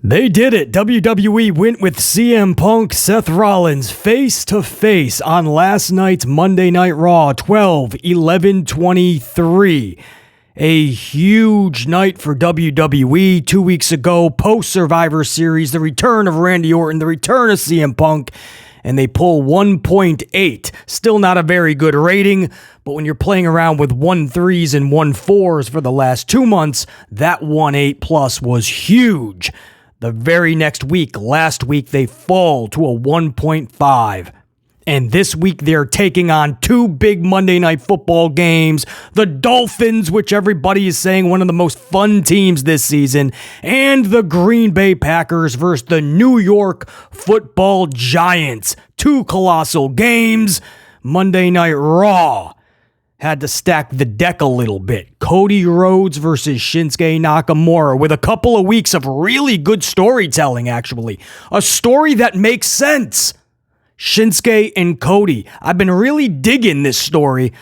They did it. WWE went with CM Punk, Seth Rollins face-to-face on last night's Monday Night Raw, 12/11/23. A huge night for WWE 2 weeks ago, post-Survivor Series, the return of Randy Orton, the return of CM Punk, and they pull 1.8. Still not a very good rating, but when you're playing around with 1.3s and 1.4s for the last 2 months, that 1.8 plus was huge. The very next week, last week, they fall to a 1.5. And this week, they're taking on two big Monday Night Football games. The Dolphins, which everybody is saying one of the most fun teams this season, and the Green Bay Packers versus the New York Football Giants. Two colossal games. Monday Night Raw had to stack the deck a little bit. Cody Rhodes versus Shinsuke Nakamura with a couple of weeks of really good storytelling, actually. A story that makes sense. Shinsuke and Cody. I've been really digging this story.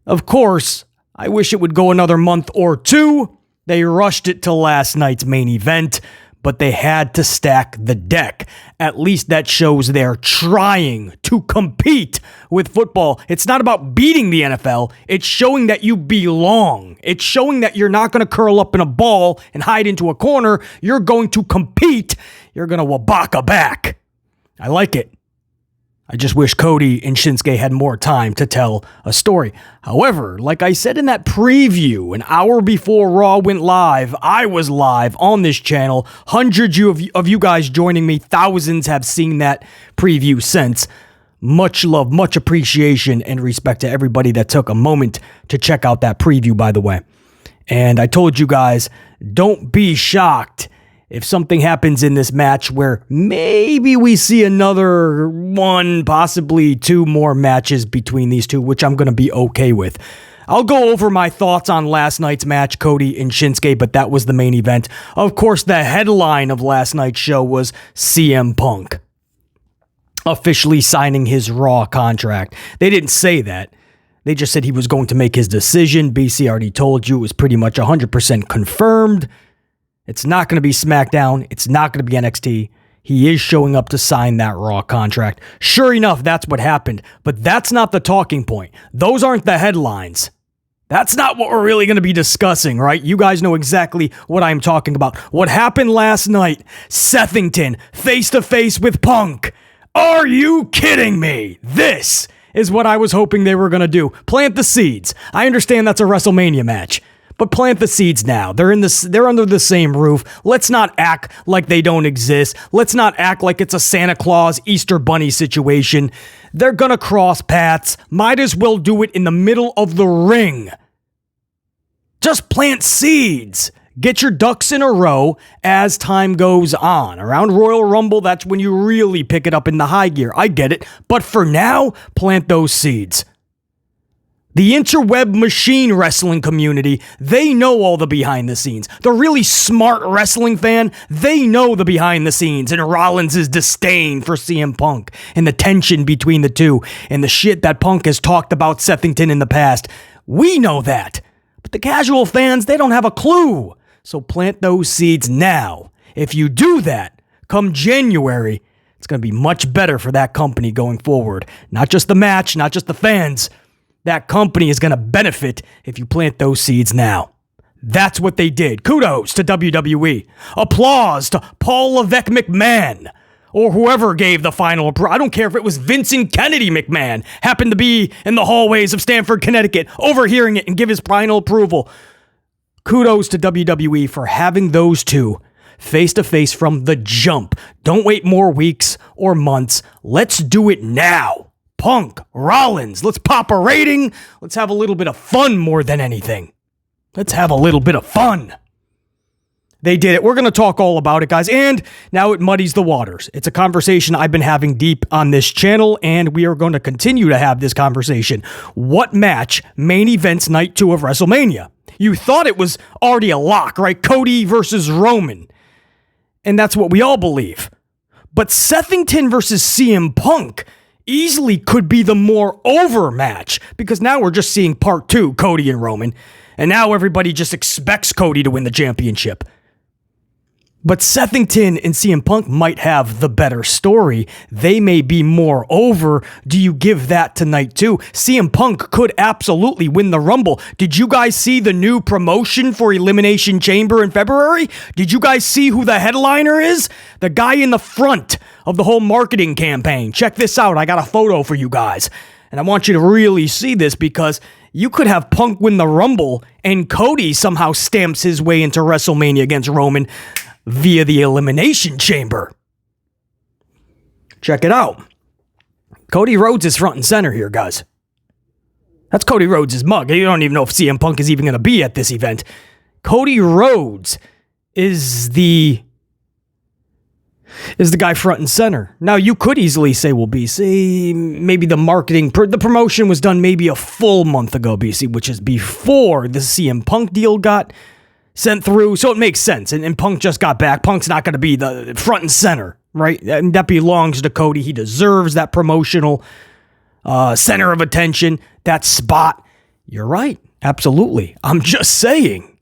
Of course, I wish it would go another month or two. They rushed it to last night's main event, but they had to stack the deck. At least that shows they're trying to compete with football. It's not about beating the NFL. It's showing that you belong. It's showing that you're not going to curl up in a ball and hide into a corner. You're going to compete. You're going to wabaka back. I like it. I just wish Cody and Shinsuke had more time to tell a story. However, like I said in that preview, an hour before Raw went live, I was live on this channel. Hundreds of you guys joining me. Thousands have seen that preview since. Much love, much appreciation, and respect to everybody that took a moment to check out that preview, by the way. And I told you guys, don't be shocked if something happens in this match where maybe we see another one, possibly two more matches between these two, which I'm going to be okay with. I'll go over my thoughts on last night's match, Cody and Shinsuke, but that was the main event. Of course, the headline of last night's show was CM Punk officially signing his Raw contract. They didn't say that. They just said he was going to make his decision. BC already told you it was pretty much 100% confirmed. It's not going to be SmackDown. It's not going to be NXT. He is showing up to sign that Raw contract. Sure enough, that's what happened. But that's not the talking point. Those aren't the headlines. That's not what we're really going to be discussing, right? You guys know exactly what I'm talking about. What happened last night? Sethington face-to-face with Punk. Are you kidding me? This is what I was hoping they were going to do. Plant the seeds. I understand that's a WrestleMania match. But plant the seeds now. They're under the same roof. Let's not act like they don't exist. Let's not act like it's a Santa Claus, Easter Bunny situation. They're gonna cross paths. Might as well do it in the middle of the ring. Just plant seeds. Get your ducks in a row as time goes on. Around Royal Rumble, that's when you really pick it up in the high gear. I get it. But for now, plant those seeds. The interweb machine wrestling community, they know all the behind the scenes. The really smart wrestling fan, they know the behind the scenes and Rollins' disdain for CM Punk and the tension between the two and the shit that Punk has talked about Sethington in the past. We know that. But the casual fans, they don't have a clue. So plant those seeds now. If you do that, come January, it's going to be much better for that company going forward. Not just the match, not just the fans. That company is going to benefit if you plant those seeds now. That's what they did. Kudos to WWE. Applause to Paul Levesque McMahon. Or whoever gave the final approval. I don't care if it was Vincent Kennedy McMahon. Happened to be in the hallways of Stamford, Connecticut. Overhearing it and give his final approval. Kudos to WWE for having those two face-to-face from the jump. Don't wait more weeks or months. Let's do it now. Punk, Rollins, let's pop a rating. Let's have a little bit of fun more than anything. Let's have a little bit of fun. They did it. We're going to talk all about it, guys. And now it muddies the waters. It's a conversation I've been having deep on this channel, and we are going to continue to have this conversation. What match main events night 2 of WrestleMania? You thought it was already a lock, right? Cody versus Roman. And that's what we all believe. But Sethington versus CM Punk easily could be the more over match because now we're just seeing part 2, Cody and Roman, and now everybody just expects Cody to win the championship. But Sethington and CM Punk might have the better story. They may be more over. Do you give that to night 2? CM Punk could absolutely win the Rumble. Did you guys see the new promotion for Elimination Chamber in February? Did you guys see who the headliner is? The guy in the front of the whole marketing campaign. Check this out. I got a photo for you guys. And I want you to really see this because you could have Punk win the Rumble and Cody somehow stamps his way into WrestleMania against Roman via the Elimination Chamber. Check it out. Cody Rhodes is front and center here, guys. That's Cody Rhodes' mug. You don't even know if CM Punk is even going to be at this event. Cody Rhodes is the guy front and center. Now, you could easily say, well, BC, maybe the marketing, the promotion was done maybe a full month ago, BC, which is before the CM Punk deal got sent through, so it makes sense. And Punk just got back. Punk's not going to be the front and center, right? And that belongs to Cody. He deserves that promotional center of attention, that spot. You're right. Absolutely. I'm just saying.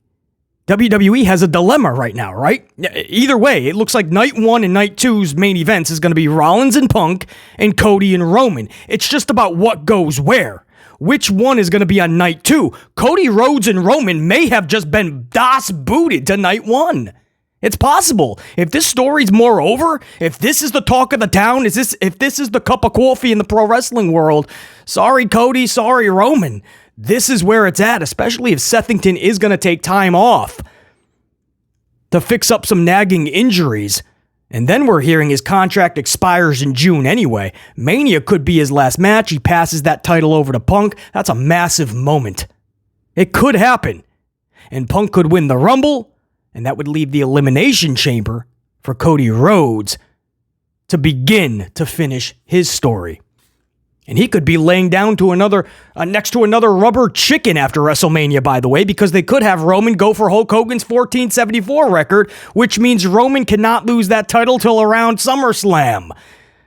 WWE has a dilemma right now, right? Either way, it looks like night 1 and night 2's main events is going to be Rollins and Punk and Cody and Roman. It's just about what goes where. Which one is going to be on night 2? Cody Rhodes and Roman may have just been DOS booted to night 1. It's possible. If this story's more over, if this is the talk of the town, if this is the cup of coffee in the pro wrestling world, sorry Cody, sorry Roman. This is where it's at, especially if Sethington is going to take time off to fix up some nagging injuries. And then we're hearing his contract expires in June anyway. Mania could be his last match. He passes that title over to Punk. That's a massive moment. It could happen. And Punk could win the Rumble, and that would leave the Elimination Chamber for Cody Rhodes to begin to finish his story. And he could be laying down to next to another rubber chicken after WrestleMania, by the way, because they could have Roman go for Hulk Hogan's 1474 record, which means Roman cannot lose that title till around SummerSlam.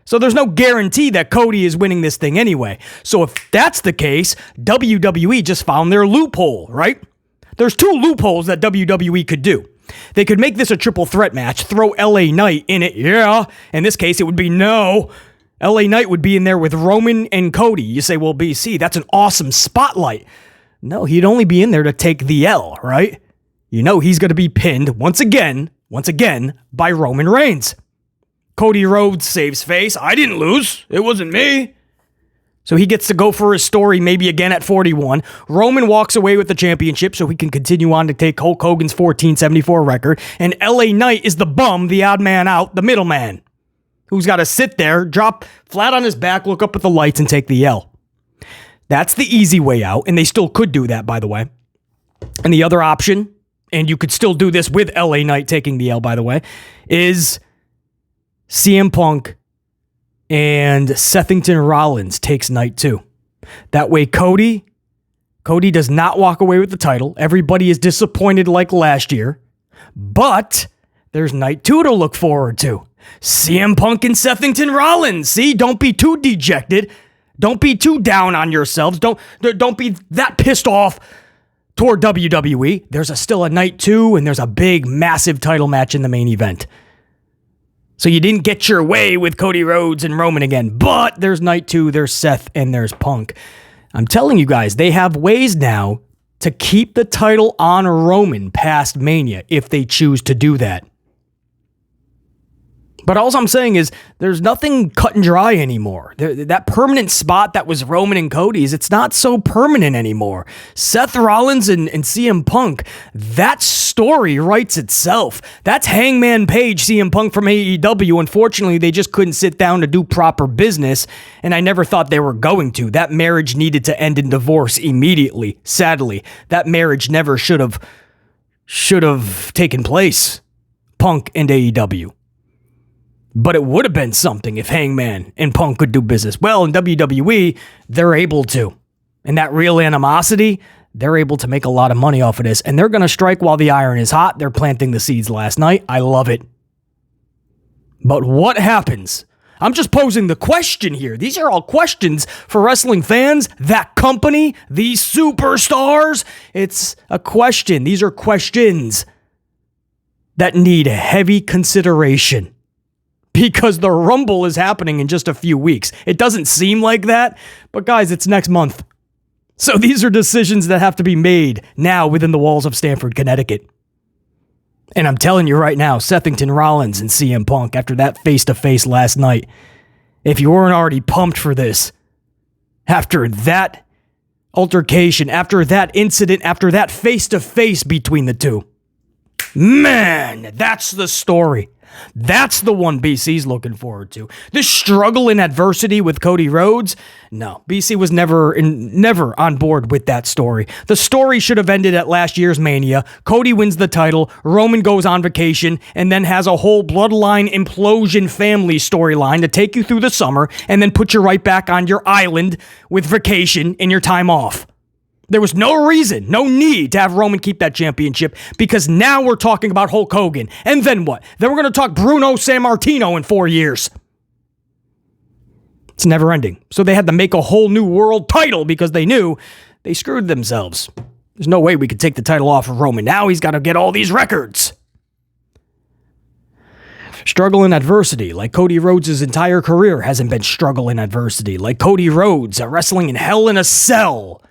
So there's no guarantee that Cody is winning this thing anyway. So if that's the case, WWE just found their loophole, right? There's 2 loopholes that WWE could do. They could make this a triple threat match, throw LA Knight in it, yeah. In this case, it would be no. LA Knight would be in there with Roman and Cody. You say, well, BC, that's an awesome spotlight. No, he'd only be in there to take the L, right? You know he's going to be pinned once again, by Roman Reigns. Cody Rhodes saves face. I didn't lose. It wasn't me. So he gets to go for his story maybe again at 41. Roman walks away with the championship so he can continue on to take Hulk Hogan's 1474 record. And LA Knight is the bum, the odd man out, the middleman, who's got to sit there, drop flat on his back, look up at the lights, and take the L. That's the easy way out, and they still could do that, by the way. And the other option, and you could still do this with LA Knight taking the L, by the way, is CM Punk and Sethington Rollins takes night 2. That way, Cody does not walk away with the title. Everybody is disappointed like last year, but there's night 2 to look forward to. CM Punk and Sethington Rollins. See, don't be too dejected. Don't be too down on yourselves. Don't be that pissed off toward WWE. There's still a night 2, and there's a big, massive title match in the main event. So you didn't get your way with Cody Rhodes and Roman again, but there's night 2, there's Seth, and there's Punk. I'm telling you guys, they have ways now to keep the title on Roman past Mania if they choose to do that. But all I'm saying is there's nothing cut and dry anymore. That permanent spot that was Roman and Cody's, it's not so permanent anymore. Seth Rollins and CM Punk, that story writes itself. That's Hangman Page, CM Punk from AEW. Unfortunately, they just couldn't sit down to do proper business, and I never thought they were going to. That marriage needed to end in divorce immediately. Sadly, that marriage never should have taken place. Punk and AEW. But it would have been something if Hangman and Punk could do business. Well, in WWE, they're able to. And that real animosity, they're able to make a lot of money off of this. And they're going to strike while the iron is hot. They're planting the seeds last night. I love it. But what happens? I'm just posing the question here. These are all questions for wrestling fans, that company, these superstars. It's a question. These are questions. that need heavy consideration. Because the Rumble is happening in just a few weeks. It doesn't seem like that, but guys, it's next month. So these are decisions that have to be made now within the walls of Stamford, Connecticut. And I'm telling you right now, Sethington Rollins and CM Punk, after that face-to-face last night, if you weren't already pumped for this, after that altercation, after that incident, after that face-to-face between the two, man, that's the story. That's the one BC's looking forward to. This struggle in adversity with Cody Rhodes? No, BC was never on board with that story. The story should have ended at last year's Mania. Cody wins the title, Roman goes on vacation, and then has a whole bloodline implosion family storyline to take you through the summer and then put you right back on your island with vacation and your time off. There was no reason, no need to have Roman keep that championship because now we're talking about Hulk Hogan. And then what? Then we're going to talk Bruno Sammartino in 4 years. It's never ending. So they had to make a whole new world title because they knew they screwed themselves. There's no way we could take the title off of Roman. Now he's got to get all these records. Struggle in adversity, like Cody Rhodes' entire career hasn't been struggle in adversity. Like Cody Rhodes wrestling in Hell in a Cell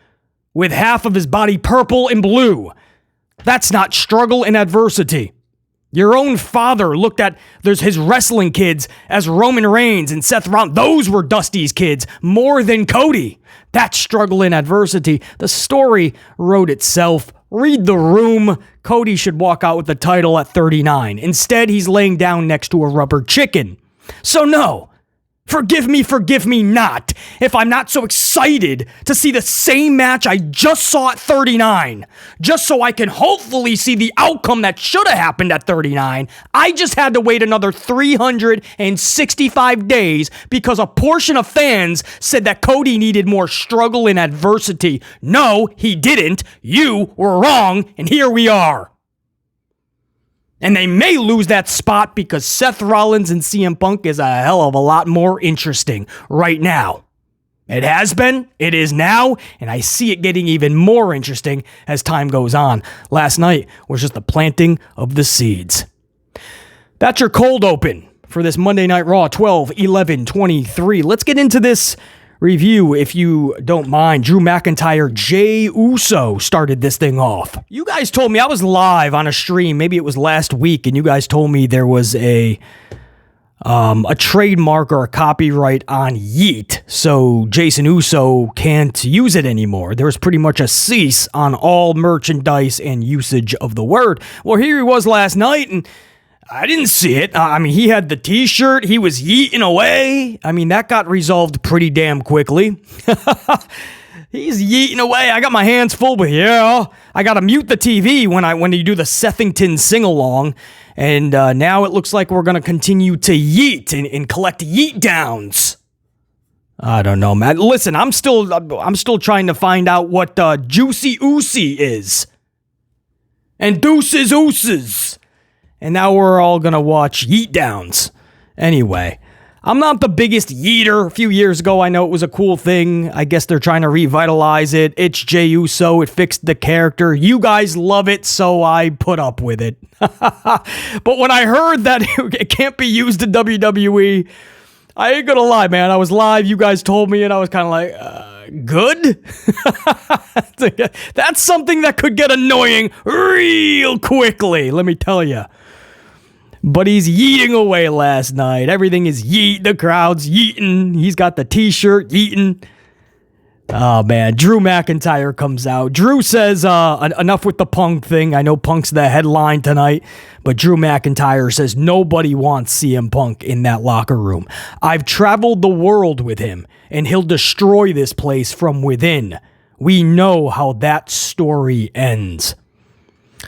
with half of his body purple and blue. That's not struggle and adversity. Your own father looked at his wrestling kids as Roman Reigns and Seth Rollins. Those were Dusty's kids more than Cody. That's struggle and adversity. The story wrote itself. Read the room. Cody should walk out with the title at 39. Instead, he's laying down next to a rubber chicken. So no. Forgive me not if I'm not so excited to see the same match I just saw at 39. Just so I can hopefully see the outcome that should have happened at 39. I just had to wait another 365 days because a portion of fans said that Cody needed more struggle and adversity. No, he didn't. You were wrong, and here we are. And they may lose that spot because Seth Rollins and CM Punk is a hell of a lot more interesting right now. It has been, it is now, and I see it getting even more interesting as time goes on. Last night was just the planting of the seeds. That's your cold open for this Monday Night Raw 12/11/23. Let's get into this review, if you don't mind. Drew McIntyre, Jey Uso started this thing off. You guys told me, I was live on a stream, maybe it was last week, and you guys told me there was a trademark or a copyright on Yeet, so Jason Uso can't use it anymore. There was pretty much a cease on all merchandise and usage of the word. Well, here he was last night, and I didn't see it. I mean, he had the t-shirt. He was yeeting away. I mean, that got resolved pretty damn quickly. He's yeeting away. I got my hands full, but yeah, I got to mute the TV when you do the Sethington sing-along. And now it looks like we're going to continue to yeet and collect yeet downs. I don't know, man. Listen, I'm still trying to find out what Juicy Oosey is. And Deuces Ooses. And now we're all going to watch Yeet Downs. Anyway, I'm not the biggest yeeter. A few years ago, I know it was a cool thing. I guess they're trying to revitalize it. It's Jey Uso. It fixed the character. You guys love it, so I put up with it. But when I heard that it can't be used in WWE, I ain't going to lie, man. I was live. You guys told me, and I was kind of like, good? That's something that could get annoying real quickly, let me tell you. But he's yeeting away last night. Everything is yeet. The crowd's yeeting. He's got the t-shirt yeeting. Oh, man. Drew McIntyre comes out. Drew says, enough with the Punk thing. I know Punk's the headline tonight, but Drew McIntyre says nobody wants CM Punk in that locker room. I've traveled the world with him, and he'll destroy this place from within. We know how that story ends.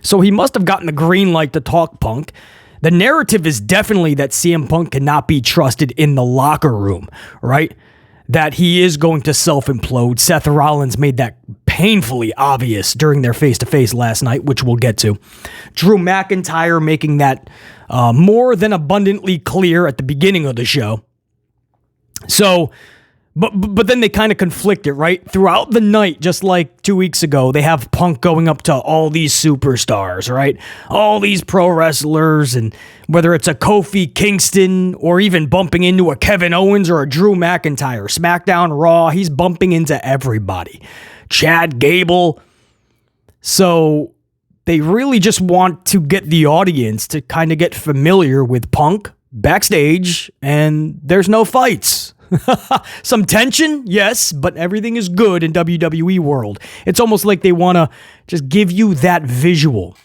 So he must have gotten the green light to talk Punk. The narrative is definitely that CM Punk cannot be trusted in the locker room, right? That he is going to self-implode. Seth Rollins made that painfully obvious during their face-to-face last night, which we'll get to. Drew McIntyre making that more than abundantly clear at the beginning of the show. So, But then they kind of conflict it, right? Throughout the night, just like 2 weeks ago, they have Punk going up to all these superstars, right? All these pro wrestlers, and whether it's a Kofi Kingston or even bumping into a Kevin Owens or a Drew McIntyre, SmackDown, Raw, he's bumping into everybody. Chad Gable. So they really just want to get the audience to kind of get familiar with Punk backstage, and there's no fights. Some tension, yes, but everything is good in WWE world. It's almost like they want to just give you that visual.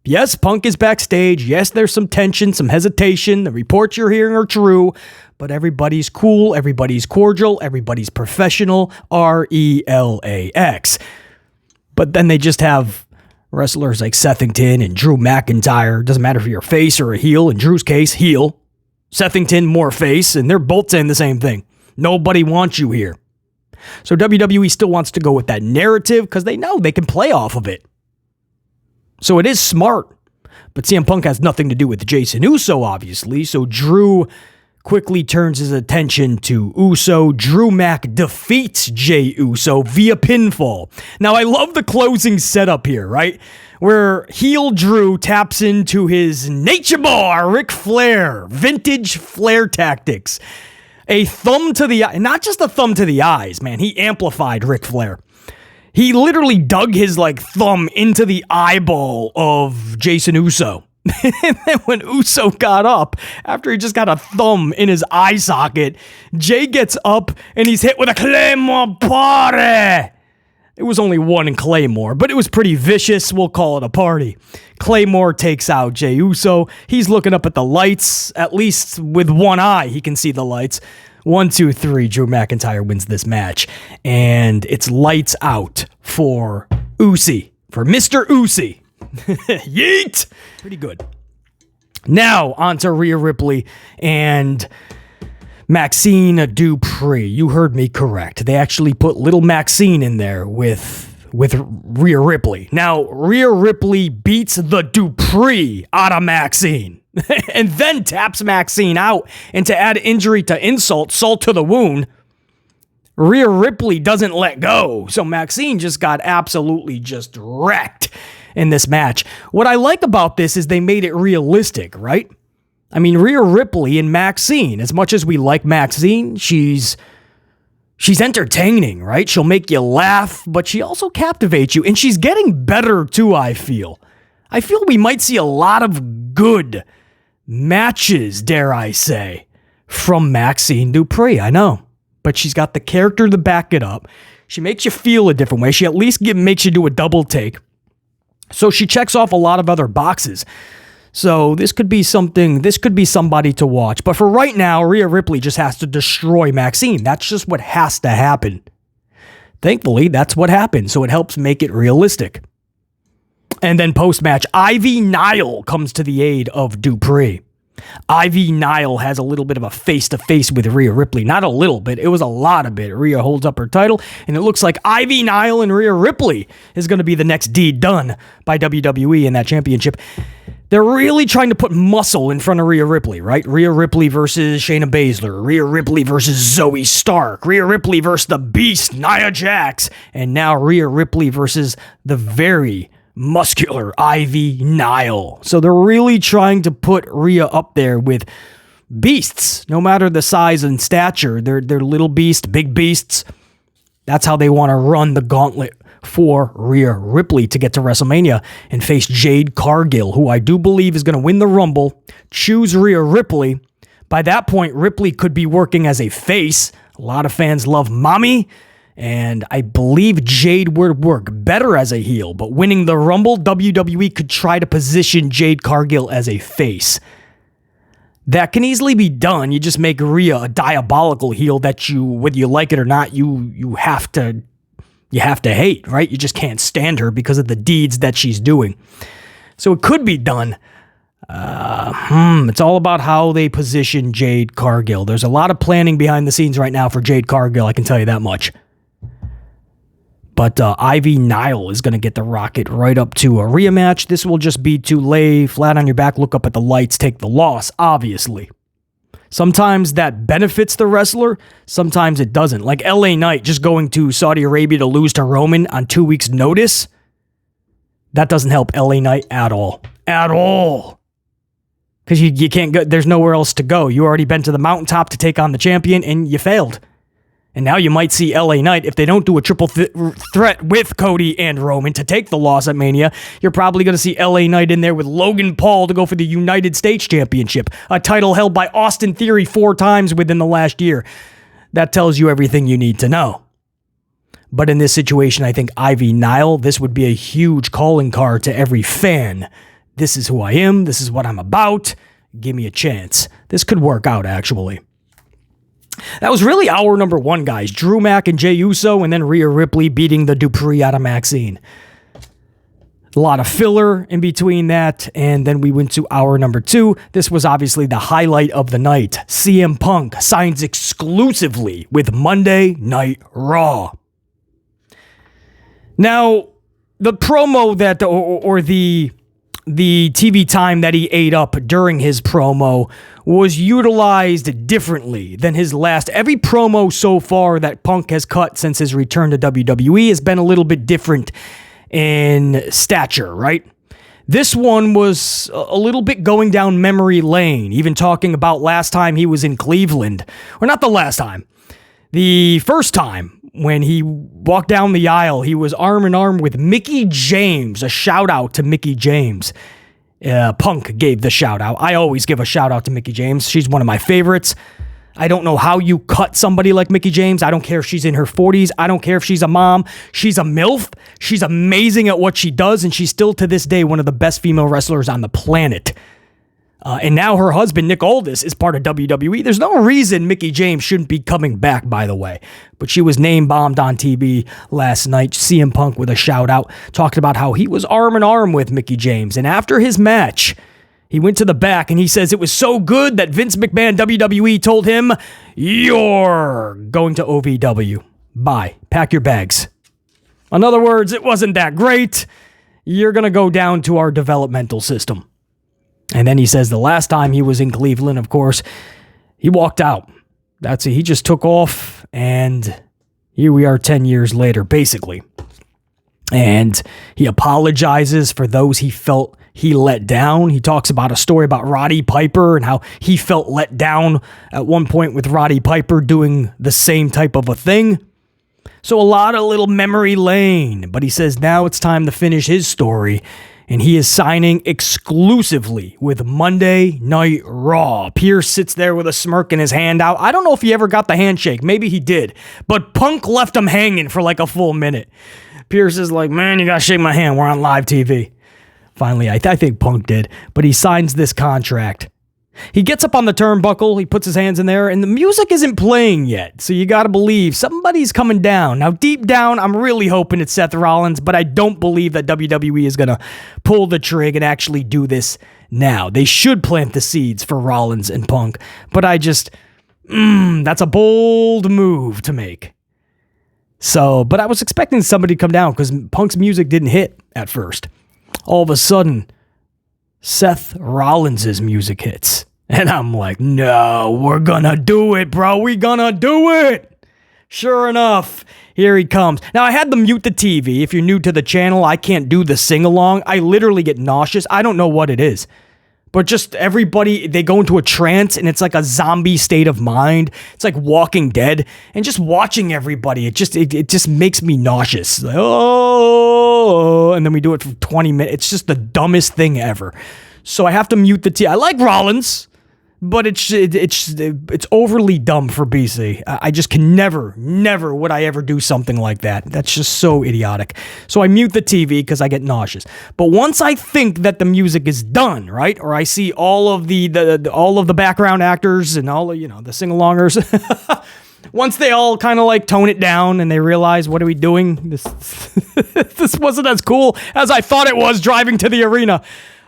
Yes, Punk is backstage. Yes, there's some tension, some hesitation. The reports you're hearing are true, but everybody's cool, everybody's cordial, everybody's professional, RELAX. But then they just have wrestlers like Sethington and Drew McIntyre. Doesn't matter if you're a face or a heel. In Drew's case, heel. Sethington, more face, and they're both saying the same thing. Nobody wants you here. So WWE still wants to go with that narrative because they know they can play off of it. So it is smart. But CM Punk has nothing to do with Jason Uso, obviously. So Drew quickly turns his attention to Uso. Drew Mac defeats Jey Uso via pinfall. Now, I love the closing setup here, right? Where heel Drew taps into his nature boy, Ric Flair. Vintage Flair tactics. A thumb to the eye. Not just a thumb to the eyes, man. He amplified Ric Flair. He literally dug his thumb into the eyeball of Jason Uso. And then when Uso got up, after he just got a thumb in his eye socket, Jey gets up and he's hit with a Claymore party. It was only one in Claymore, but it was pretty vicious. We'll call it a party. Claymore takes out Jey Uso. He's looking up at the lights. At least with one eye, he can see the lights. 1, 2, 3, Drew McIntyre wins this match. And it's lights out for Usi. For Mr. Usi. Yeet! Pretty good. Now, on to Rhea Ripley and Maxine Dupree. You heard me correct. They actually put little Maxine in there with Rhea Ripley. Now, Rhea Ripley beats the Dupree out of Maxine and then taps Maxine out. And to add injury to insult, salt to the wound, Rhea Ripley doesn't let go. So Maxine just got absolutely just wrecked in this match. What I like about this is they made it realistic, right? I mean, Rhea Ripley and Maxine, as much as we like Maxine, she's entertaining, right? She'll make you laugh, but she also captivates you, and she's getting better too, I feel. I feel we might see a lot of good matches, dare I say, from Maxine Dupree. I know, but she's got the character to back it up. She makes you feel a different way. She at least makes you do a double take. So she checks off a lot of other boxes. So this could be something, this could be somebody to watch. But for right now, Rhea Ripley just has to destroy Maxine. That's just what has to happen. Thankfully, that's what happened. So it helps make it realistic. And then post-match, Ivy Nile comes to the aid of Dupree. Ivy Nile has a little bit of a face-to-face with Rhea Ripley. Not a little bit, it was a lot of it. Rhea holds up her title, and it looks like Ivy Nile and Rhea Ripley is going to be the next deed done by WWE in that championship. They're really trying to put muscle in front of Rhea Ripley, right? Rhea Ripley versus Shayna Baszler. Rhea Ripley versus Zoe Stark. Rhea Ripley versus the Beast, Nia Jax. And now Rhea Ripley versus the very muscular Ivy Nile. So they're really trying to put Rhea up there with beasts, no matter the size and stature. They're little beasts, big beasts. That's how they want to run the gauntlet for Rhea Ripley to get to WrestleMania and face Jade Cargill, who I do believe is going to win the Rumble, choose Rhea Ripley. By that point, Ripley could be working as a face. A lot of fans love Mommy, and I believe Jade would work better as a heel, but winning the Rumble, WWE could try to position Jade Cargill as a face. That can easily be done. You just make Rhea a diabolical heel that you, whether you like it or not, you have to hate, right? You just can't stand her because of the deeds that she's doing. So it could be done. It's all about how they position Jade Cargill. There's a lot of planning behind the scenes right now for Jade Cargill, I can tell you that much. But Ivy Nile is going to get the rocket right up to a Rhea match. This will just be to lay flat on your back, look up at the lights, take the loss, obviously. Sometimes that benefits the wrestler, sometimes it doesn't. Like LA Knight just going to Saudi Arabia to lose to Roman on 2 weeks' notice. That doesn't help LA Knight at all. At all. Because you can't go, there's nowhere else to go. You already been to the mountaintop to take on the champion and you failed. And now you might see LA Knight, if they don't do a triple threat with Cody and Roman to take the loss at Mania, you're probably going to see LA Knight in there with Logan Paul to go for the United States Championship, a title held by Austin Theory 4 times within the last year. That tells you everything you need to know. But in this situation, I think Ivy Nile, this would be a huge calling card to every fan. This is who I am. This is what I'm about. Give me a chance. This could work out, actually. That was really hour number 1, guys. Drew Mack and Jey Uso, and then Rhea Ripley beating the Dupree out of Maxine. A lot of filler in between that, and then we went to hour number 2. This was obviously the highlight of the night. CM Punk signs exclusively with Monday Night Raw. Now, the promo that, or the TV time that he ate up during his promo was utilized differently than his last. Every promo so far that Punk has cut since his return to WWE has been a little bit different in stature, right? This one was a little bit going down memory lane, even talking about last time he was in Cleveland. Or not the last time. The first time when he walked down the aisle, he was arm in arm with Mickie James. A shout out to Mickie James. Punk gave the shout out. I always give a shout out to Mickie James. She's one of my favorites. I don't know how you cut somebody like Mickie James. I don't care if she's in her 40s. I don't care if she's a mom. She's a MILF. She's amazing at what she does, and she's still to this day one of the best female wrestlers on the planet. And now her husband, Nick Aldis, is part of WWE. There's no reason Mickie James shouldn't be coming back, by the way. But she was name-bombed on TV last night. CM Punk with a shout-out, talking about how he was arm in arm with Mickie James. And after his match, he went to the back and he says it was so good that Vince McMahon, WWE, told him, "You're going to OVW. Bye. Pack your bags." In other words, it wasn't that great. You're going to go down to our developmental system. And then he says the last time he was in Cleveland, of course, he walked out. That's it. He just took off, and here we are 10 years later, basically. And he apologizes for those he felt he let down. He talks about a story about Roddy Piper and how he felt let down at one point with Roddy Piper doing the same type of a thing. So a lot of little memory lane. But he says now it's time to finish his story. And he is signing exclusively with Monday Night Raw. Pierce sits there with a smirk in his hand out. I don't know if he ever got the handshake. Maybe he did. But Punk left him hanging for like a full minute. Pierce is like, "Man, you gotta shake my hand. We're on live TV." Finally, I think Punk did. But he signs this contract. He gets up on the turnbuckle, he puts his hands in there, and the music isn't playing yet. So you gotta believe somebody's coming down. Now, deep down, I'm really hoping it's Seth Rollins, but I don't believe that WWE is gonna pull the trig and actually do this now. They should plant the seeds for Rollins and Punk, but that's a bold move to make. So, but I was expecting somebody to come down because Punk's music didn't hit at first. All of a sudden, Seth Rollins' music hits. And I'm like, no, we're gonna do it, bro. We gonna do it. Sure enough, here he comes. Now, I had to mute the TV. If you're new to the channel, I can't do the sing-along. I literally get nauseous. I don't know what it is. But just everybody, they go into a trance, and it's like a zombie state of mind. It's like Walking Dead. And just watching everybody, it just makes me nauseous. Like, oh, and then we do it for 20 minutes. It's just the dumbest thing ever. So I have to mute the TV. I like Rollins, but it's overly dumb for BC. I just can never would I ever do something like that. That's just so idiotic. So I mute the TV because I get nauseous. But once I think that the music is done, right, or I see all of the background actors and all of, the sing-alongers, once they all kind of like tone it down and they realize, what are we doing? This wasn't as cool as I thought it was driving to the arena.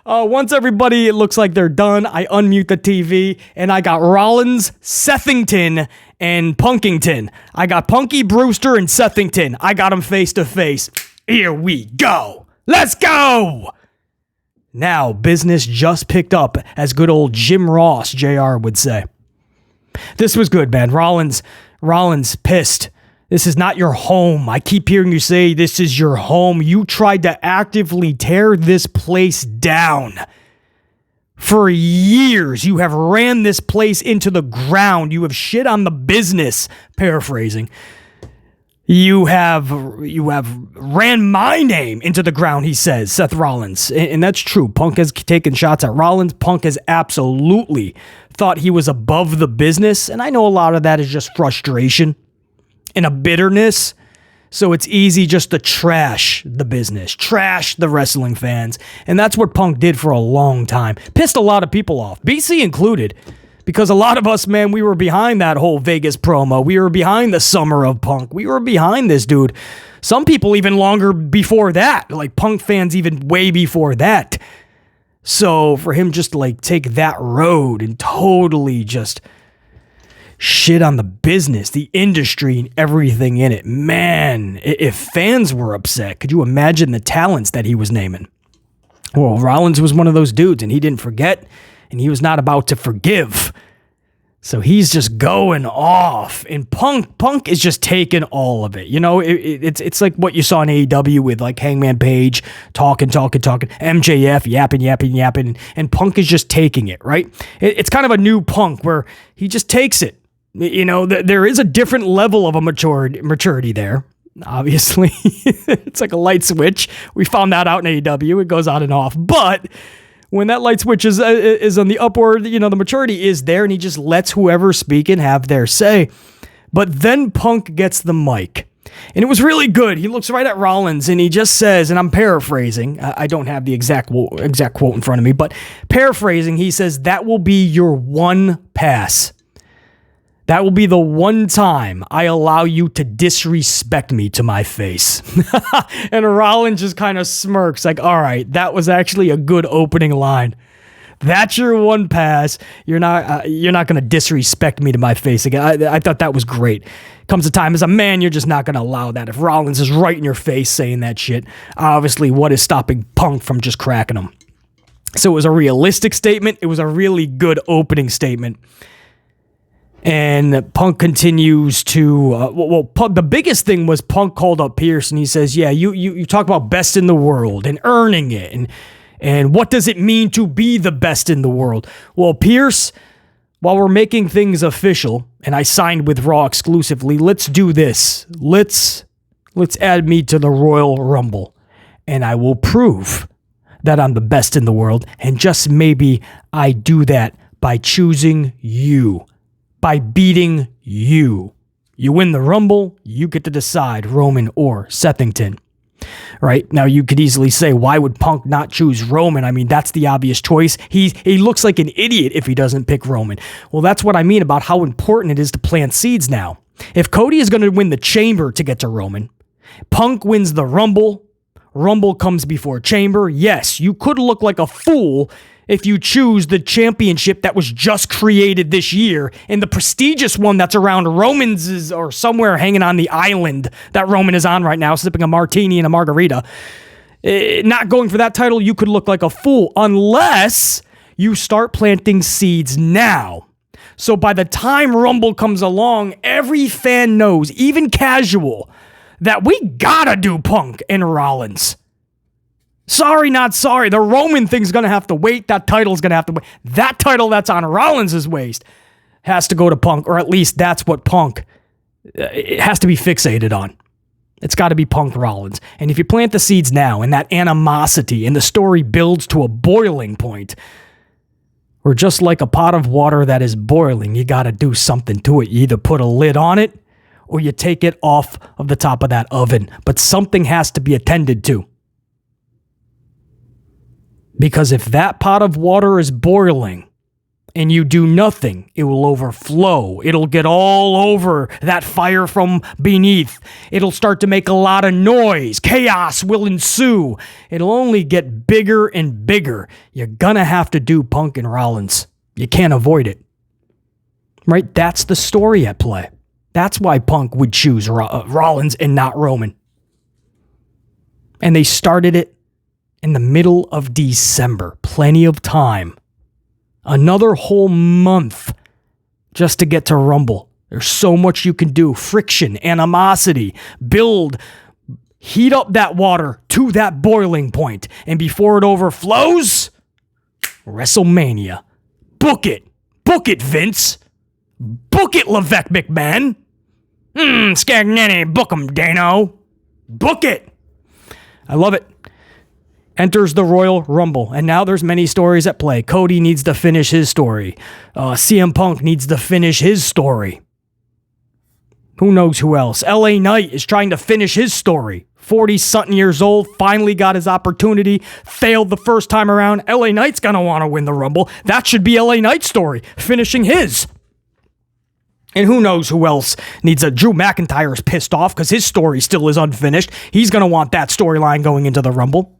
Once everybody, it looks like they're done, I unmute the TV, and I got Rollins, Sethington, and Punkington. I got Punky Brewster and Sethington. I got them face to face. Here we go. Let's go. Now, business just picked up, as good old Jim Ross, JR, would say. This was good, man. Rollins pissed. This is not your home. I keep hearing you say this is your home. You tried to actively tear this place down. For years, you have ran this place into the ground. You have shit on the business. Paraphrasing. You have ran my name into the ground, he says, Seth Rollins. And that's true. Punk has taken shots at Rollins. Punk has absolutely thought he was above the business. And I know a lot of that is just frustration and a bitterness. So it's easy just to trash the business, trash the wrestling fans. And that's what Punk did for a long time. Pissed a lot of people off, BC included. Because a lot of us, man, we were behind that whole Vegas promo. We were behind the summer of Punk. We were behind this dude. Some people even longer before that. Like Punk fans even way before that. So for him just to like take that road and totally just shit on the business, the industry, and everything in it. Man, if fans were upset, could you imagine the talents that he was naming? Well, Rollins was one of those dudes, and he didn't forget, and he was not about to forgive. So he's just going off, and Punk is just taking all of it. You know, it's like what you saw in AEW with like Hangman Page talking, MJF yapping, and Punk is just taking it, right? It's kind of a new Punk where he just takes it. You know, there is a different level of a maturity there. Obviously, it's like a light switch. We found that out in AEW. It goes on and off, but when that light switch is on the upward, you know, the maturity is there, and he just lets whoever's speaking have their say. But then Punk gets the mic, and it was really good. He looks right at Rollins, and he just says, and I'm paraphrasing. I don't have the exact quote in front of me, but paraphrasing, he says, "That will be your one pass. That will be the one time I allow you to disrespect me to my face." And Rollins just kind of smirks like, all right, that was actually a good opening line. That's your one pass. You're not going to disrespect me to my face again. I thought that was great. Comes a time as a man, you're just not going to allow that. If Rollins is right in your face saying that shit, obviously what is stopping Punk from just cracking him? So it was a realistic statement. It was a really good opening statement. And Punk continues to, the biggest thing was Punk called up Pierce and he says, yeah, you talk about best in the world and earning it. And what does it mean to be the best in the world? Well, Pierce, while we're making things official, and I signed with Raw exclusively, let's do this. Let's add me to the Royal Rumble. And I will prove that I'm the best in the world. And just maybe I do that by choosing you. By beating you. You win the Rumble, you get to decide Roman or Sethington. Right? Now, you could easily say, why would Punk not choose Roman? I mean, that's the obvious choice. He looks like an idiot if he doesn't pick Roman. Well, that's what I mean about how important it is to plant seeds now. If Cody is going to win the Chamber to get to Roman, Punk wins the Rumble comes before Chamber, yes, you could look like a fool if you choose the championship that was just created this year and the prestigious one that's around Roman's or somewhere hanging on the island that Roman is on right now, sipping a martini and a margarita. Not going for that title, you could look like a fool unless you start planting seeds now. So by the time Rumble comes along, every fan knows, even casual, that we gotta do Punk and Rollins. Sorry, not sorry. The Roman thing's going to have to wait. That title's going to have to wait. That title that's on Rollins' waist has to go to Punk, or at least that's what Punk it has to be fixated on. It's got to be Punk Rollins. And if you plant the seeds now and that animosity and the story builds to a boiling point, or just like a pot of water that is boiling, you got to do something to it. You either put a lid on it or you take it off of the top of that oven. But something has to be attended to. Because if that pot of water is boiling and you do nothing, it will overflow. It'll get all over that fire from beneath. It'll start to make a lot of noise. Chaos will ensue. It'll only get bigger and bigger. You're gonna have to do Punk and Rollins. You can't avoid it. Right? That's the story at play. That's why Punk would choose Rollins and not Roman. And they started it in the middle of December. Plenty of time. Another whole month just to get to Rumble. There's so much you can do. Friction, animosity, build, heat up that water to that boiling point. And before it overflows, WrestleMania. Book it. Book it, Vince. Book it, Levesque McMahon. Scagnetti, book 'em, Dano. Book it. I love it. Enters the Royal Rumble, and now there's many stories at play. Cody needs to finish his story. CM Punk needs to finish his story. Who knows who else? LA Knight is trying to finish his story. 40-something years old, finally got his opportunity, failed the first time around. LA Knight's gonna want to win the Rumble. That should be LA Knight's story, finishing his. And who knows who else needs a... Drew McIntyre's pissed off because his story still is unfinished. He's going to want that storyline going into the Rumble.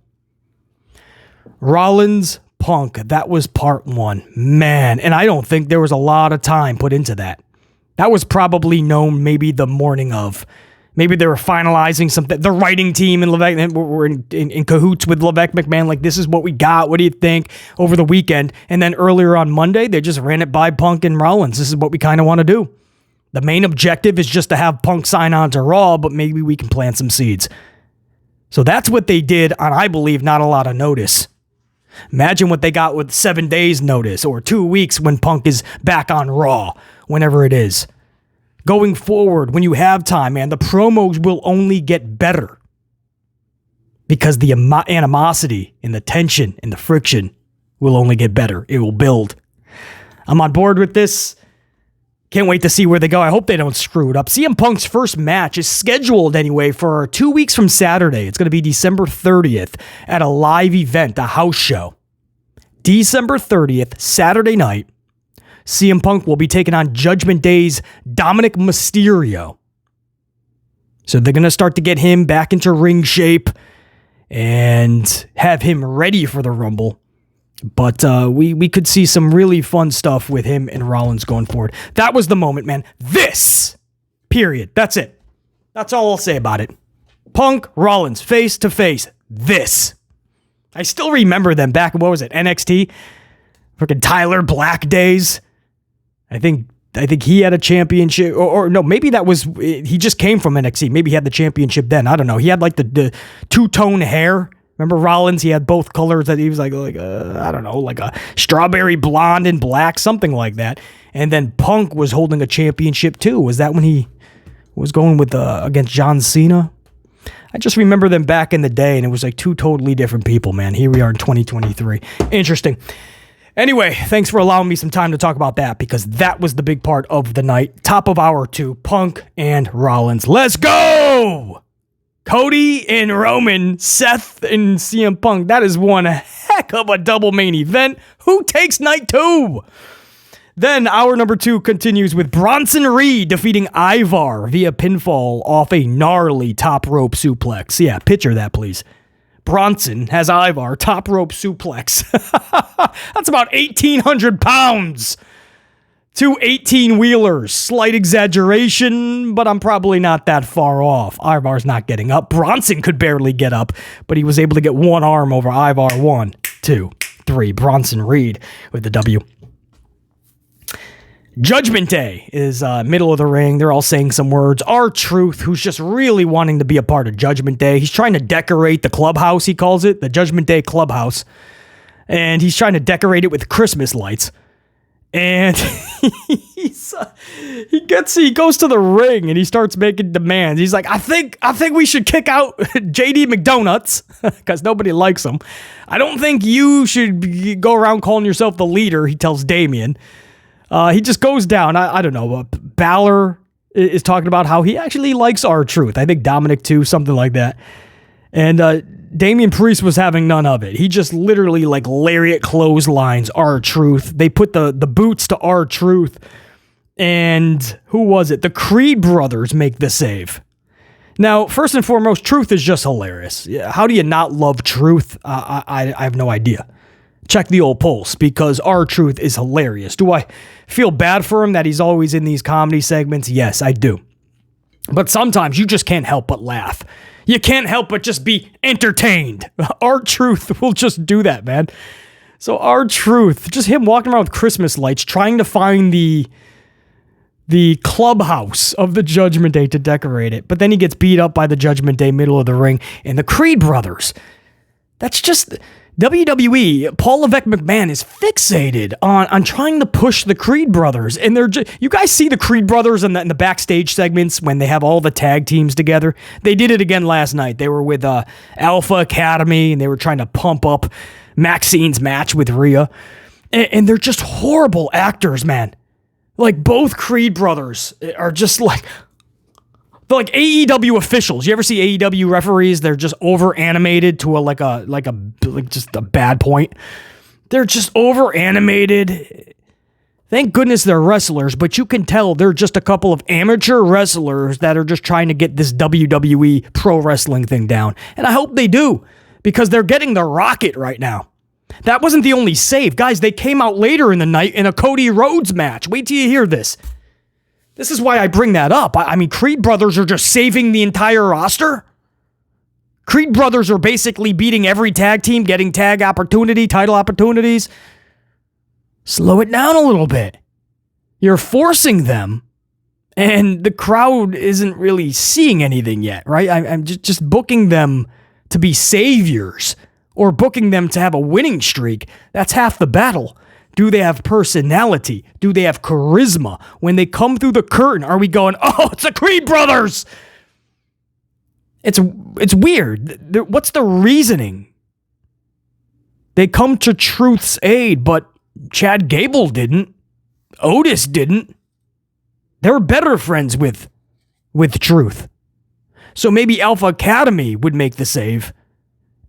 Rollins, Punk, that was part 1. Man, and I don't think there was a lot of time put into that. That was probably known maybe the morning of. Maybe they were finalizing something. The writing team and Levesque were in cahoots with Levesque McMahon. Like, this is what we got. What do you think? Over the weekend. And then earlier on Monday, they just ran it by Punk and Rollins. This is what we kind of want to do. The main objective is just to have Punk sign on to Raw, but maybe we can plant some seeds. So that's what they did on, I believe, not a lot of notice. Imagine what they got with 7 days notice or 2 weeks when Punk is back on Raw, whenever it is. Going forward, when you have time, man, the promos will only get better because the animosity and the tension and the friction will only get better. It will build. I'm on board with this. Can't wait to see where they go. I hope they don't screw it up. CM Punk's first match is scheduled anyway for 2 weeks from Saturday. It's going to be December 30th at a live event, a house show. December 30th, Saturday night, CM Punk will be taking on Judgment Day's Dominic Mysterio. So they're going to start to get him back into ring shape and have him ready for the Rumble. But we could see some really fun stuff with him and Rollins going forward. That was the moment, man. This, period. That's it. That's all I'll say about it. Punk, Rollins, face to face. This. I still remember them back, what was it, NXT? Freaking Tyler Black days. I think he had a championship, or no, maybe that was, he just came from NXT. Maybe he had the championship then. I don't know. He had like the two-tone hair. Remember Rollins? He had both colors that he was like I don't know, like a strawberry blonde and black, something like that. And then Punk was holding a championship too. Was that when he was going with against John Cena? I just remember them back in the day, and it was like two totally different people, man. Here we are in 2023. Interesting. Anyway, thanks for allowing me some time to talk about that, because that was the big part of the night. Top of hour 2, Punk and Rollins. Let's go! Cody and Roman, Seth and CM Punk. That is one heck of a double main event. Who takes night 2? Then hour number 2 continues with Bronson Reed defeating Ivar via pinfall off a gnarly top rope suplex. Yeah, picture that, please. Bronson has Ivar top rope suplex. That's about 1,800 pounds. 2 18-wheelers. Slight exaggeration, but I'm probably not that far off. Ivar's not getting up. Bronson could barely get up, but he was able to get one arm over Ivar. 1, 2, 3. Bronson Reed with the W. Judgment Day is middle of the ring. They're all saying some words. R-Truth, who's just really wanting to be a part of Judgment Day. He's trying to decorate the clubhouse, he calls it, the Judgment Day clubhouse. And he's trying to decorate it with Christmas lights. And he goes to the ring and he starts making demands. He's like, I think we should kick out JD McDonuts because nobody likes him. I don't think you should go around calling yourself the leader, he tells Damian. He just goes down. I don't know. Balor is talking about how he actually likes R-Truth. I think Dominic too, something like that. And Damian Priest was having none of it. He just literally like lariat clotheslines R-Truth. They put the boots to R-Truth. And who was it? The Creed brothers make the save. Now, first and foremost, Truth is just hilarious. How do you not love Truth? I have no idea. Check the old pulse, because R-Truth is hilarious. Do I feel bad for him that he's always in these comedy segments? Yes, I do. But sometimes you just can't help but laugh. You can't help but just be entertained. R-Truth will just do that, man. So R-Truth, just him walking around with Christmas lights, trying to find the the clubhouse of the Judgment Day to decorate it. But then he gets beat up by the Judgment Day middle of the ring and the Creed brothers. That's just WWE. Paul Levesque McMahon is fixated on trying to push the Creed brothers. And they're just, you guys see the Creed brothers in the backstage segments when they have all the tag teams together. They did it again last night. They were with Alpha Academy and they were trying to pump up Maxine's match with Rhea. And they're just horrible actors, man. Like, both Creed brothers are just like, they're like AEW officials. You ever see AEW referees? They're just over animated to just a bad point. They're just over animated. Thank goodness they're wrestlers, but you can tell they're just a couple of amateur wrestlers that are just trying to get this WWE pro wrestling thing down. And I hope they do, because they're getting the rocket right now. That wasn't the only save. Guys, they came out later in the night in a Cody Rhodes match. Wait till you hear this. This is why I bring that up. I mean, Creed brothers are just saving the entire roster. Creed brothers are basically beating every tag team, getting tag opportunity, title opportunities. Slow it down a little bit. You're forcing them, and the crowd isn't really seeing anything yet, right? I'm just booking them to be saviors, or booking them to have a winning streak. That's half the battle. Do they have personality? Do they have charisma? When they come through the curtain, are we going, oh, it's the Creed brothers? It's weird. What's the reasoning? They come to Truth's aid, but Chad Gable didn't. Otis didn't. They were better friends with Truth. So maybe Alpha Academy would make the save.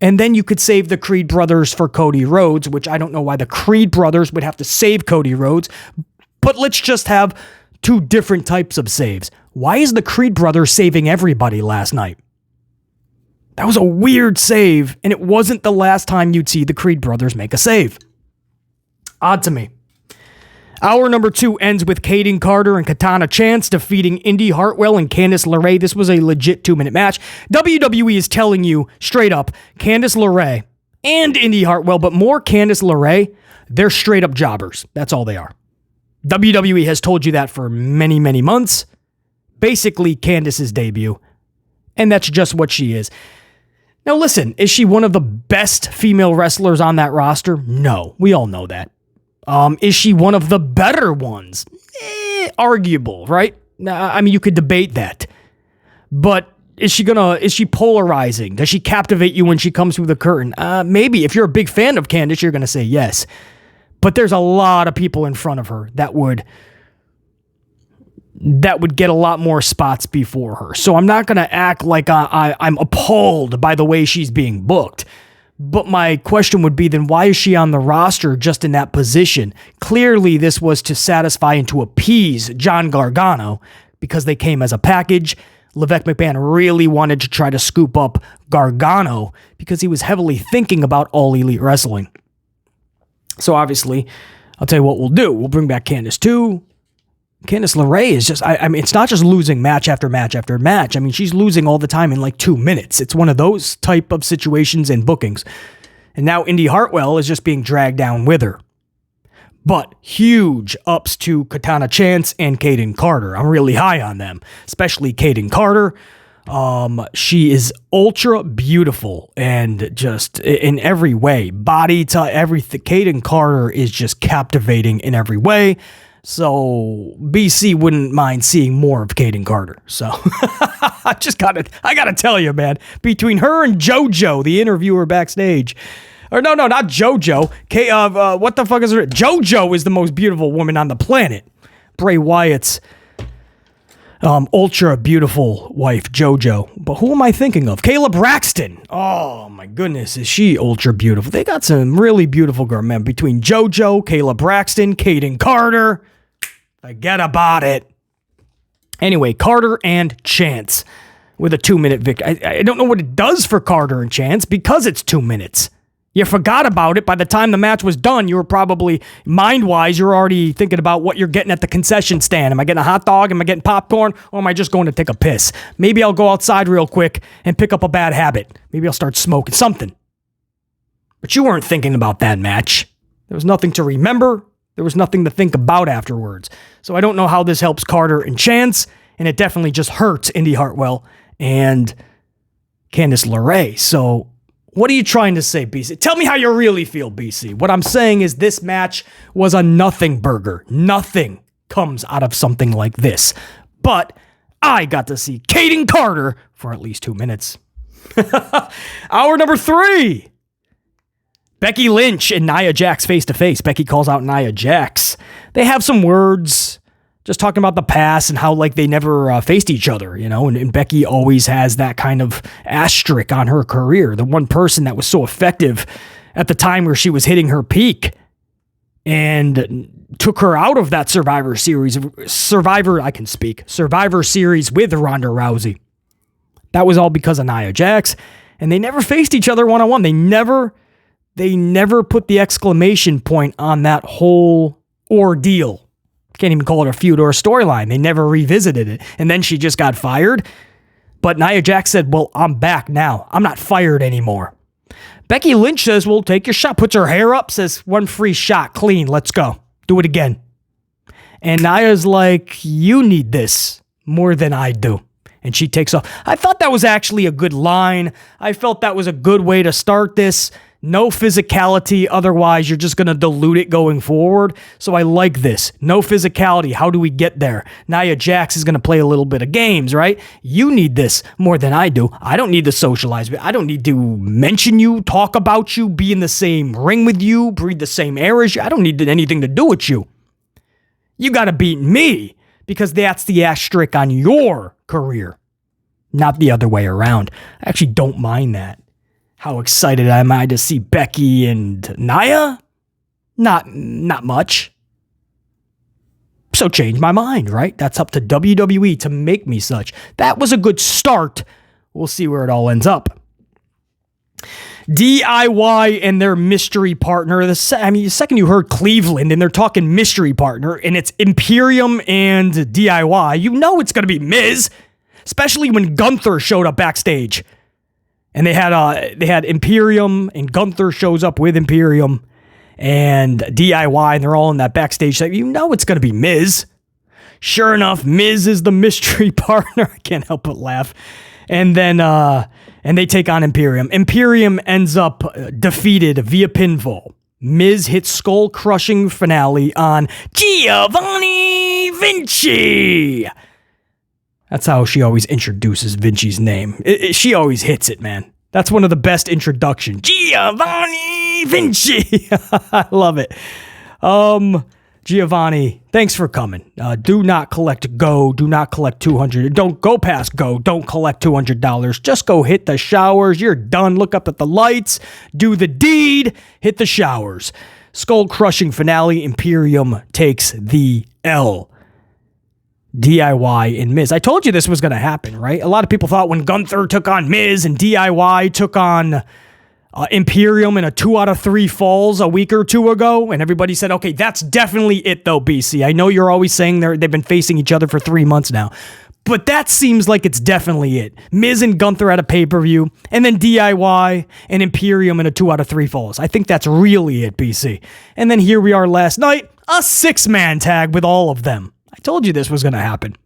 And then you could save the Creed brothers for Cody Rhodes, which I don't know why the Creed brothers would have to save Cody Rhodes. But let's just have two different types of saves. Why is the Creed brothers saving everybody last night? That was a weird save, and it wasn't the last time you'd see the Creed brothers make a save. Odd to me. Hour number 2 ends with Kayden Carter and Katana Chance defeating Indi Hartwell and Candice LeRae. This was a legit 2-minute match. WWE is telling you straight up, Candice LeRae and Indi Hartwell, but more Candice LeRae, they're straight up jobbers. That's all they are. WWE has told you that for many, many months. Basically, Candice's debut. And that's just what she is. Now listen, is she one of the best female wrestlers on that roster? No, we all know that. Is she one of the better ones? Arguable, right? I mean, you could debate that. But is she polarizing? Does she captivate you when she comes through the curtain? Maybe. If you're a big fan of Candice, you're going to say yes. But there's a lot of people in front of her that would get a lot more spots before her. So I'm not going to act like I'm appalled by the way she's being booked. But my question would be, then why is she on the roster just in that position? Clearly, this was to satisfy and to appease John Gargano because they came as a package. Levesque McMahon really wanted to try to scoop up Gargano because he was heavily thinking about All Elite Wrestling. So obviously, I'll tell you what we'll do. We'll bring back Candice too. Candice LeRae is just, I mean, it's not just losing match after match after match. I mean, she's losing all the time in like 2 minutes. It's one of those type of situations and bookings. And now Indi Hartwell is just being dragged down with her. But huge ups to Katana Chance and Kayden Carter. I'm really high on them, especially Kayden Carter. She is ultra beautiful and just in every way, body to everything. Kayden Carter is just captivating in every way. So BC wouldn't mind seeing more of Kayden Carter. So I gotta tell you, man, between her and JoJo, the interviewer backstage, or no, not JoJo. What the fuck is her? JoJo is the most beautiful woman on the planet. Bray Wyatt's ultra beautiful wife, JoJo. But who am I thinking of? Kayla Braxton. Oh my goodness, is she ultra beautiful? They got some really beautiful girls, man. Between JoJo, Kayla Braxton, Kayden Carter. Forget about it. Anyway, Carter and Chance with a 2-minute victory. I don't know what it does for Carter and Chance because it's 2 minutes. You forgot about it by the time the match was done. You were probably, mind-wise, you're already thinking about what you're getting at the concession stand. Am I getting a hot dog? Am I getting popcorn? Or am I just going to take a piss? Maybe I'll go outside real quick and pick up a bad habit. Maybe I'll start smoking something. But you weren't thinking about that match. There was nothing to remember. There was nothing to think about afterwards. So I don't know how this helps Carter and Chance, and it definitely just hurts Indi Hartwell and Candice LeRae. So what are you trying to say, BC? Tell me how you really feel, BC. What I'm saying is this match was a nothing burger. Nothing comes out of something like this. But I got to see Kayden Carter for at least 2 minutes. Hour number 3. Becky Lynch and Nia Jax face to face. Becky calls out Nia Jax. They have some words, just talking about the past and how like they never faced each other, you know, and Becky always has that kind of asterisk on her career. The one person that was so effective at the time where she was hitting her peak and took her out of that Survivor Series with Ronda Rousey. That was all because of Nia Jax, and they never faced each other one-on-one. They never put the exclamation point on that whole ordeal. Can't even call it a feud or a storyline. They never revisited it. And then she just got fired. But Nia Jax said, well, I'm back now. I'm not fired anymore. Becky Lynch says, well, take your shot. Puts her hair up, says, one free shot, clean, let's go. Do it again. And Nia's like, you need this more than I do. And she takes off. I thought that was actually a good line. I felt that was a good way to start this. No physicality, otherwise you're just going to dilute it going forward. So I like this. No physicality. How do we get there? Nia Jax is going to play a little bit of games, right? You need this more than I do. I don't need to socialize. I don't need to mention you, talk about you, be in the same ring with you, breathe the same air as you. I don't need anything to do with you. You got to beat me because that's the asterisk on your career, not the other way around. I actually don't mind that. How excited am I to see Becky and Nia? Not much. So change my mind, right? That's up to WWE to make me such. That was a good start. We'll see where it all ends up. DIY and their mystery partner. The second you heard Cleveland and they're talking mystery partner and it's Imperium and DIY, you know it's going to be Miz, especially when Gunther showed up backstage. And they had Imperium, and Gunther shows up with Imperium and DIY, and they're all in that backstage. So you know it's going to be Miz. Sure enough, Miz is the mystery partner. I can't help but laugh. And then and they take on Imperium. Imperium ends up defeated via pinfall. Miz hits skull-crushing finale on Giovanni Vinci. That's how she always introduces Vinci's name. She always hits it, man. That's one of the best introductions. Giovanni Vinci. I love it. Giovanni, thanks for coming. Do not collect go. Do not collect $200. Don't go past go. Don't collect $200. Just go hit the showers. You're done. Look up at the lights. Do the deed. Hit the showers. Skull-crushing finale. Imperium takes the L. DIY and Miz. I told you this was going to happen, right? A lot of people thought when Gunther took on Miz and DIY took on Imperium in a 2 out of 3 falls a week or two ago, and everybody said, okay, that's definitely it though, BC. I know you're always saying they've been facing each other for 3 months now, but that seems like it's definitely it. Miz and Gunther at a pay-per-view, and then DIY and Imperium in a 2 out of 3 falls. I think that's really it, BC. And then here we are last night, a 6-man tag with all of them. I told you this was going to happen.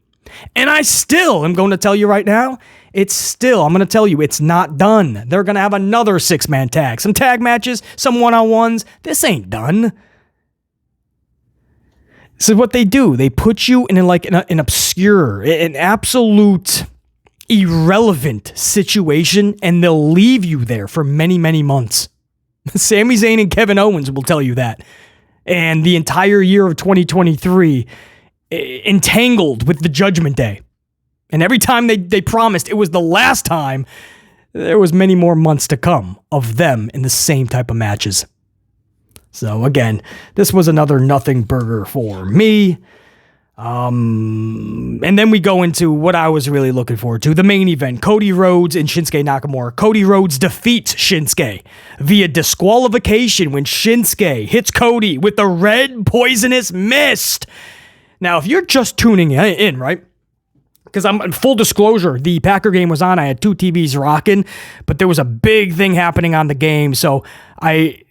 And I still am going to tell you right now, I'm going to tell you, it's not done. They're going to have another 6-man tag. Some tag matches, some one-on-ones. This ain't done. So what they do, they put you in an obscure, an absolute irrelevant situation, and they'll leave you there for many, many months. Sami Zayn and Kevin Owens will tell you that. And the entire year of 2023 entangled with the Judgment Day. And every time they promised it was the last time, there was many more months to come of them in the same type of matches. So again, this was another nothing burger for me. And then we go into what I was really looking forward to, the main event, Cody Rhodes and Shinsuke Nakamura. Cody Rhodes defeats Shinsuke via disqualification when Shinsuke hits Cody with the red poisonous mist. Now, if you're just tuning in, right? Because I'm full disclosure, the Packer game was on. I had 2 TVs rocking, but there was a big thing happening on the game. So I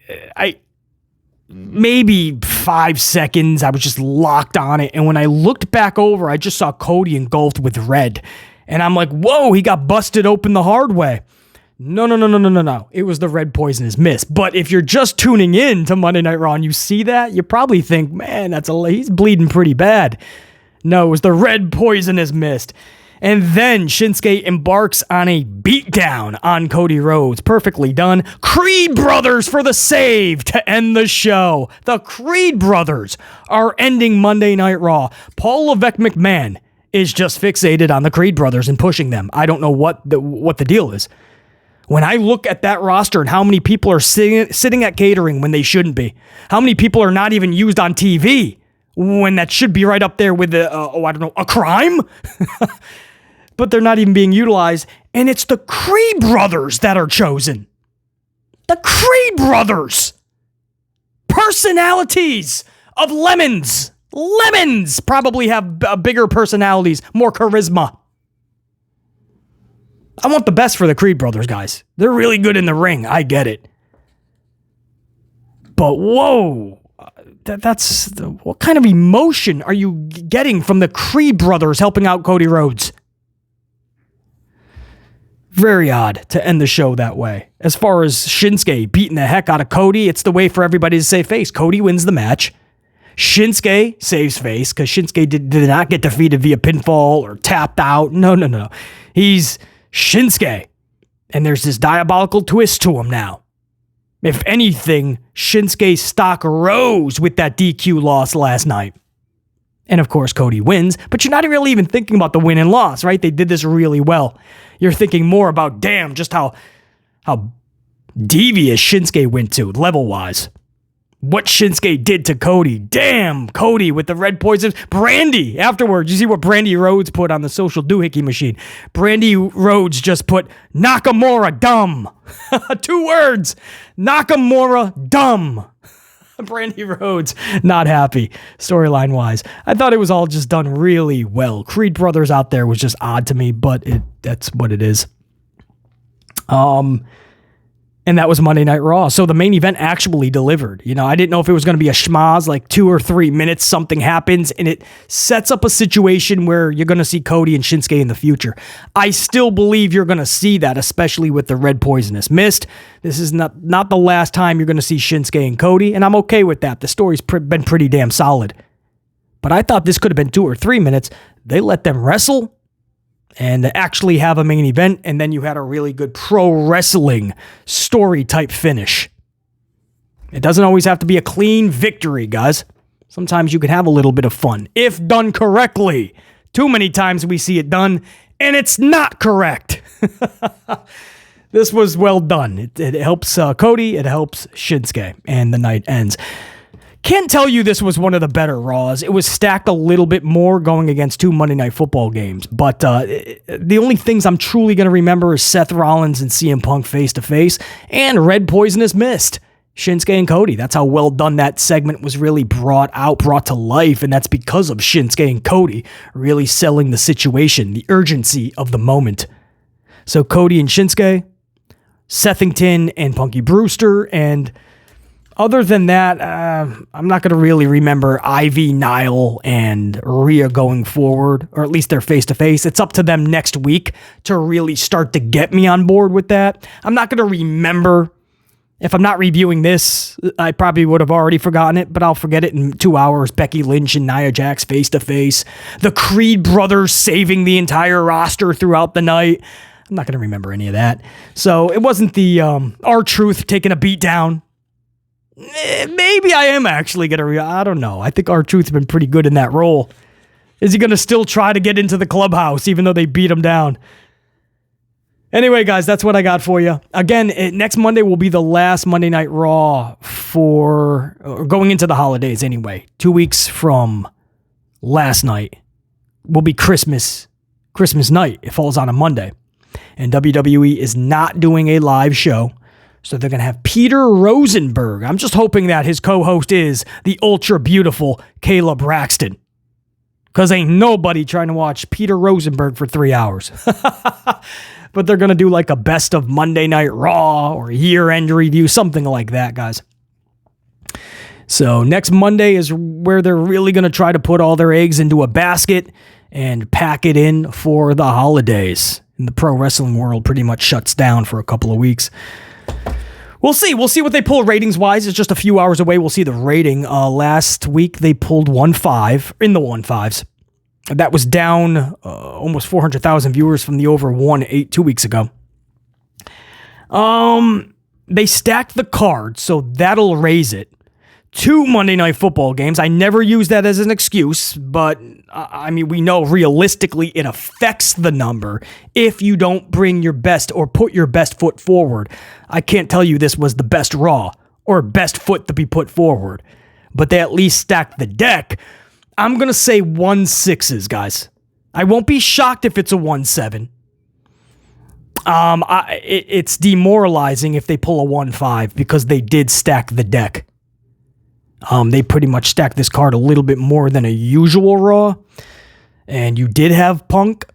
maybe 5 seconds. I was just locked on it. And when I looked back over, I just saw Cody engulfed with red. And I'm like, whoa, he got busted open the hard way. No. It was the red poisonous mist. But if you're just tuning in to Monday Night Raw and you see that, you probably think, man, he's bleeding pretty bad. No, it was the red poisonous mist. And then Shinsuke embarks on a beatdown on Cody Rhodes. Perfectly done. Creed Brothers for the save to end the show. The Creed Brothers are ending Monday Night Raw. Paul Levesque McMahon is just fixated on the Creed Brothers and pushing them. I don't know what the deal is. When I look at that roster and how many people are sitting at catering when they shouldn't be, how many people are not even used on TV when that should be right up there with a crime? But they're not even being utilized, and it's the Creed Brothers that are chosen. The Creed Brothers! Personalities of lemons! Lemons probably have bigger personalities, more charisma. I want the best for the Creed Brothers, guys. They're really good in the ring, I get it. But whoa, what kind of emotion are you getting from the Creed Brothers helping out Cody Rhodes? Very odd to end the show that way. As far as Shinsuke beating the heck out of Cody, it's the way for everybody to save face. Cody wins the match. Shinsuke saves face because Shinsuke did not get defeated via pinfall or tapped out. No. He's Shinsuke. And there's this diabolical twist to him now. If anything, Shinsuke's stock rose with that DQ loss last night. And of course, Cody wins, but you're not really even thinking about the win and loss, right? They did this really well. You're thinking more about, damn, just how devious Shinsuke went to, level-wise. What Shinsuke did to Cody. Damn, Cody with the red poison. Brandy, afterwards, you see what Brandy Rhodes put on the social doohickey machine. Brandy Rhodes just put, Nakamura dumb. 2 words. Nakamura dumb. Brandy Rhodes, not happy, storyline-wise. I thought it was all just done really well. Creed Brothers out there was just odd to me, but that's what it is. And that was Monday Night Raw. So the main event actually delivered. You know, I didn't know if it was going to be a schmoz, like 2 or 3 minutes, something happens, and it sets up a situation where you're going to see Cody and Shinsuke in the future. I still believe you're going to see that, especially with the red poisonous mist. This is not the last time you're going to see Shinsuke and Cody, and I'm okay with that. The story's been pretty damn solid. But I thought this could have been 2 or 3 minutes. They let them wrestle and actually have a main event, and then you had a really good pro wrestling story type finish. It doesn't always have to be a clean victory, guys. Sometimes you can have a little bit of fun, if done correctly. Too many times we see it done, and it's not correct. This was well done. It helps Cody, it helps Shinsuke, and the night ends. Can't tell you this was one of the better Raws. It was stacked a little bit more going against 2 Monday Night Football games. But the only things I'm truly going to remember is Seth Rollins and CM Punk face-to-face and Red Poisonous Mist. Shinsuke and Cody. That's how well done that segment was really brought to life. And that's because of Shinsuke and Cody really selling the situation, the urgency of the moment. So Cody and Shinsuke, Sethington and Punky Brewster, and other than that, I'm not going to really remember Ivy, Niall, and Rhea going forward, or at least they're face-to-face. It's up to them next week to really start to get me on board with that. I'm not going to remember. If I'm not reviewing this, I probably would have already forgotten it, but I'll forget it in 2 hours. Becky Lynch and Nia Jax face-to-face. The Creed Brothers saving the entire roster throughout the night. I'm not going to remember any of that. So it wasn't the R-Truth taking a beat down. Maybe I am actually going to, I don't know. I think R-Truth's been pretty good in that role. Is he going to still try to get into the clubhouse even though they beat him down? Anyway, guys, that's what I got for you. Again, next Monday will be the last Monday Night Raw for going into the holidays anyway. 2 weeks from last night will be Christmas night. It falls on a Monday. And WWE is not doing a live show. So they're going to have Peter Rosenberg. I'm just hoping that his co-host is the ultra beautiful Kayla Braxton. Because ain't nobody trying to watch Peter Rosenberg for 3 hours. But they're going to do like a best of Monday Night Raw or year-end review, something like that, guys. So next Monday is where they're really going to try to put all their eggs into a basket and pack it in for the holidays. And the pro wrestling world pretty much shuts down for a couple of weeks. We'll see. We'll see what they pull ratings-wise. It's just a few hours away. We'll see the rating. Last week, they pulled 1.5 in the 1.5s. That was down almost 400,000 viewers from the over 1.8 2 weeks ago. They stacked the card, so that'll raise it. 2 Monday Night Football games. I never use that as an excuse, but I mean, we know realistically it affects the number if you don't bring your best or put your best foot forward. I can't tell you this was the best Raw or best foot to be put forward, but they at least stacked the deck. I'm going to say 1.6s, guys. I won't be shocked if it's a 1.7. It's demoralizing if they pull a 1.5 because they did stack the deck. They pretty much stacked this card a little bit more than a usual Raw. And you did have Punk.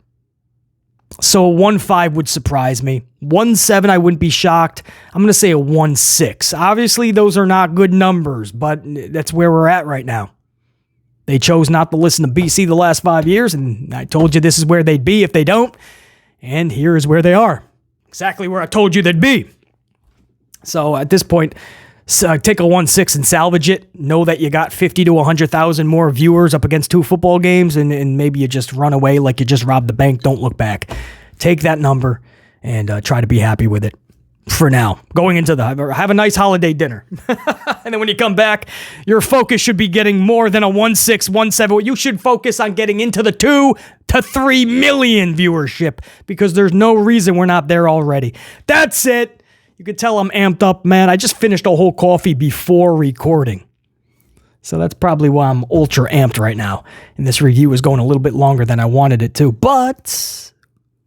So a 1.5 would surprise me. 1.7, I wouldn't be shocked. I'm going to say a 1.6. Obviously, those are not good numbers, but that's where we're at right now. They chose not to listen to BC the last 5 years, and I told you this is where they'd be if they don't. And here is where they are. Exactly where I told you they'd be. So at this point, take a 1.6 and salvage it. Know that you got 50 to 100,000 more viewers up against 2 football games, and maybe you just run away like you just robbed the bank. Don't look back. Take that number and try to be happy with it for now. Going into have a nice holiday dinner. And then when you come back, your focus should be getting more than a 1.6, 1.7. You should focus on getting into the 2 to 3 million viewership because there's no reason we're not there already. That's it. You can tell I'm amped up, man. I just finished a whole coffee before recording. So that's probably why I'm ultra amped right now. And this review is going a little bit longer than I wanted it to. But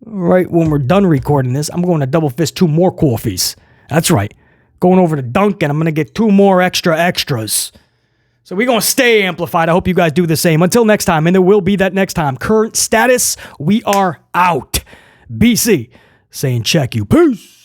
right when we're done recording this, I'm going to double fist 2 more coffees. That's right. Going over to Dunkin', I'm going to get 2 more extras. So we're going to stay amplified. I hope you guys do the same. Until next time, and there will be that next time. Current status, we are out. BC saying check you. Peace.